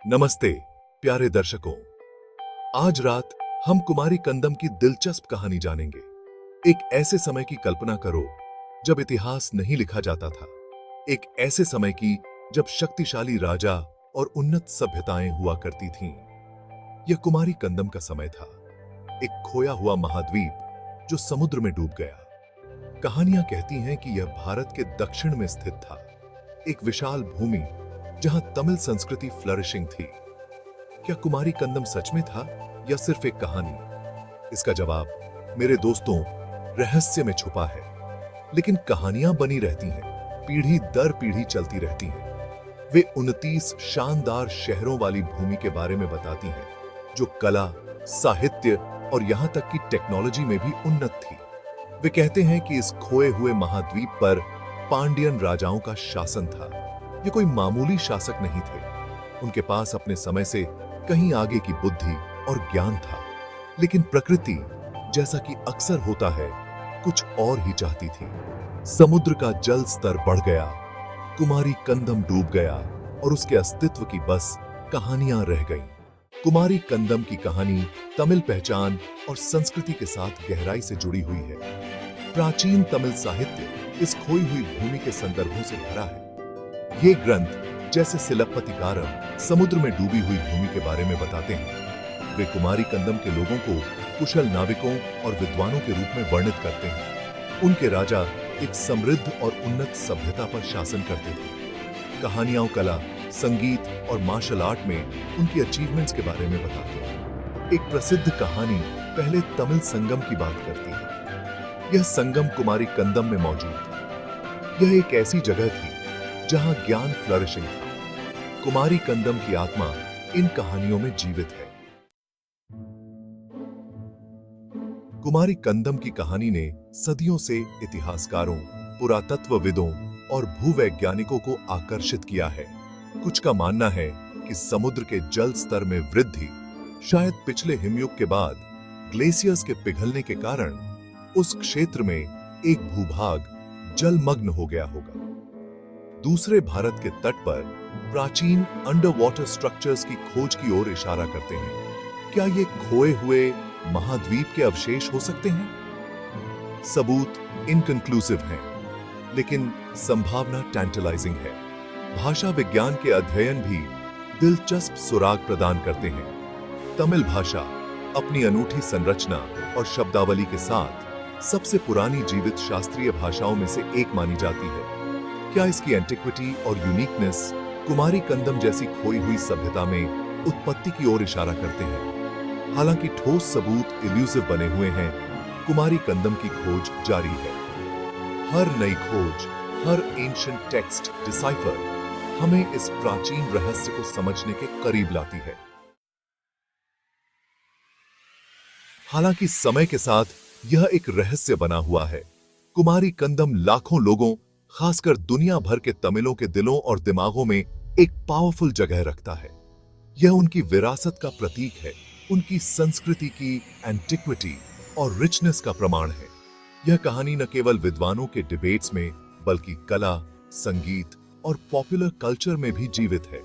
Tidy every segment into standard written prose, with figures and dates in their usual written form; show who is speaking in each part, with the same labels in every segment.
Speaker 1: नमस्ते प्यारे दर्शकों। आज रात हम कुमारी कंदम की दिलचस्प कहानी जानेंगे। एक ऐसे समय की कल्पना करो जब इतिहास नहीं लिखा जाता था। एक ऐसे समय की जब शक्तिशाली राजा और उन्नत सभ्यताएं हुआ करती थीं। यह कुमारी कंदम का समय था, एक खोया हुआ महाद्वीप जो समुद्र में डूब गया। कहानियां कहती हैं कि यह भारत के दक्षिण में स्थित था, एक विशाल भूमि जहां तमिल संस्कृति फ्लरिशिंग थी। क्या कुमारी कंदम सच में था या सिर्फ एक कहानी? इसका जवाब मेरे दोस्तों रहस्य में छुपा है। लेकिन कहानियां बनी रहती हैं, पीढ़ी दर पीढ़ी चलती रहती हैं। वे 29 शानदार शहरों वाली भूमि के बारे में बताती हैं जो कला, साहित्य और यहां तक कि टेक्नोलॉजी में भी उन्नत थी। वे कहते हैं कि इस खोए हुए महाद्वीप पर पांड्यन राजाओं का शासन था। ये कोई मामूली शासक नहीं थे। उनके पास अपने समय से कहीं आगे की बुद्धि और ज्ञान था। लेकिन प्रकृति, जैसा कि अक्सर होता है, कुछ और ही चाहती थी। समुद्र का जल स्तर बढ़ गया, कुमारी कंदम डूब गया और उसके अस्तित्व की बस कहानियां रह गईं। कुमारी कंदम की कहानी तमिल पहचान और संस्कृति के साथ गहराई से जुड़ी हुई है। प्राचीन तमिल साहित्य इस खोई हुई भूमि के संदर्भों से भरा है। ये ग्रंथ जैसे सिलप्पतिकारम समुद्र में डूबी हुई भूमि के बारे में बताते हैं। वे कुमारी कंदम के लोगों को कुशल नाविकों और विद्वानों के रूप में वर्णित करते हैं। उनके राजा एक समृद्ध और उन्नत सभ्यता पर शासन करते थे। कहानियां कला, संगीत और मार्शल आर्ट में उनकी अचीवमेंट्स के बारे में बताते हैं। एक प्रसिद्ध कहानी पहले तमिल संगम की बात करती है। यह संगम कुमारी कंदम में मौजूद था। यह एक ऐसी जगह थी जहां ज्ञान फ्लरिशिंग था। कुमारी कंदम की आत्मा इन कहानियों में जीवित है। कुमारी कंदम की कहानी ने सदियों से इतिहासकारों, पुरातत्वविदों और भूवैज्ञानिकों को आकर्षित किया है। कुछ का मानना है कि समुद्र के जल स्तर में वृद्धि शायद पिछले हिमयुग के बाद ग्लेशियर्स के पिघलने के कारण उस क्षेत्र में एक भूभाग जलमग्न हो गया होगा। दूसरे भारत के तट पर प्राचीन अंडर वाटर स्ट्रक्चर्स की खोज की ओर इशारा करते हैं। क्या ये खोए हुए महाद्वीप के अवशेष हो सकते हैं? सबूत इनकंक्लूसिव हैं, लेकिन संभावना टैंटलाइजिंग है। भाषा विज्ञान के अध्ययन भी दिलचस्प सुराग प्रदान करते हैं। तमिल भाषा अपनी अनूठी संरचना और शब्दावली के साथ सबसे पुरानी जीवित शास्त्रीय भाषाओं में से एक मानी जाती है। क्या इसकी एंटिक्विटी और यूनिकनेस कुमारी कंदम जैसी खोई हुई सभ्यता में उत्पत्ति की ओर इशारा करते हैं? हालांकि ठोस सबूत इल्यूसिव बने हुए हैं, कुमारी कंदम की खोज जारी है। हर नई खोज, हर एंशिएंट टेक्स्ट डिसाइफर हमें इस प्राचीन रहस्य को समझने के करीब लाती है। हालांकि समय के साथ यह एक रहस्य बना हुआ है। कुमारी कंदम लाखों लोगों, खासकर दुनिया भर के तमिलों के दिलों और दिमागों में एक पावरफुल जगह रखता है। यह उनकी विरासत का प्रतीक है, उनकी संस्कृति की एंटिक्विटी और रिचनेस का प्रमाण है। यह कहानी न केवल विद्वानों के डिबेट्स में, बल्कि कला, संगीत और पॉपुलर कल्चर में भी जीवित है।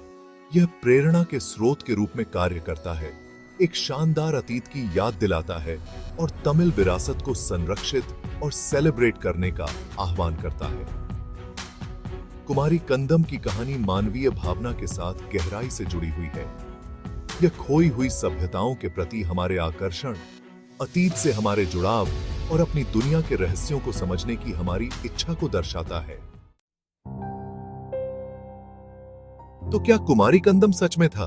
Speaker 1: यह प्रेरणा के स्रोत के रूप में कार्य करता है, एक शानदार अतीत की याद दिलाता है और तमिल विरासत को संरक्षित और सेलिब्रेट करने का आह्वान करता है। कुमारी कंदम की कहानी मानवीय भावना के साथ गहराई से जुड़ी हुई है। यह खोई हुई सभ्यताओं के प्रति हमारे आकर्षण, अतीत से हमारे जुड़ाव और अपनी दुनिया के रहस्यों को समझने की हमारी इच्छा को दर्शाता है। तो क्या कुमारी कंदम सच में था?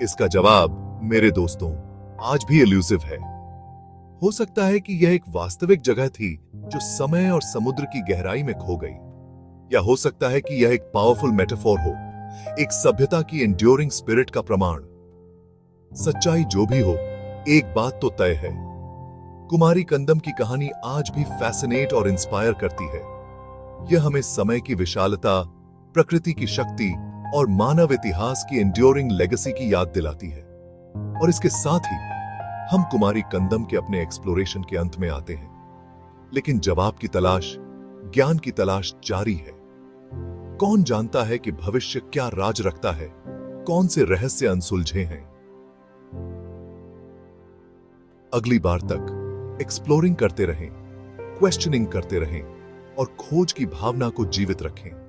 Speaker 1: इसका जवाब मेरे दोस्तों आज भी इल्यूसिव है। हो सकता है कि यह एक वास्तविक जगह थी जो समय और समुद्र की गहराई में खो गई, या हो सकता है कि यह एक पावरफुल मेटाफोर हो, एक सभ्यता की एंड्योरिंग स्पिरिट का प्रमाण। सच्चाई जो भी हो, एक बात तो तय है, कुमारी कंदम की कहानी आज भी फैसिनेट और इंस्पायर करती है। यह हमें समय की विशालता, प्रकृति की शक्ति और मानव इतिहास की एंड्योरिंग लेगेसी की याद दिलाती है। और इसके साथ ही हम कुमारी कंदम के अपने एक्सप्लोरेशन के अंत में आते हैं। लेकिन जवाब की तलाश, ज्ञान की तलाश जारी है। कौन जानता है कि भविष्य क्या राज रखता है? कौन से रहस्य अनसुलझे हैं। अगली बार तक एक्सप्लोरिंग करते रहें, क्वेश्चनिंग करते रहें और खोज की भावना को जीवित रखें।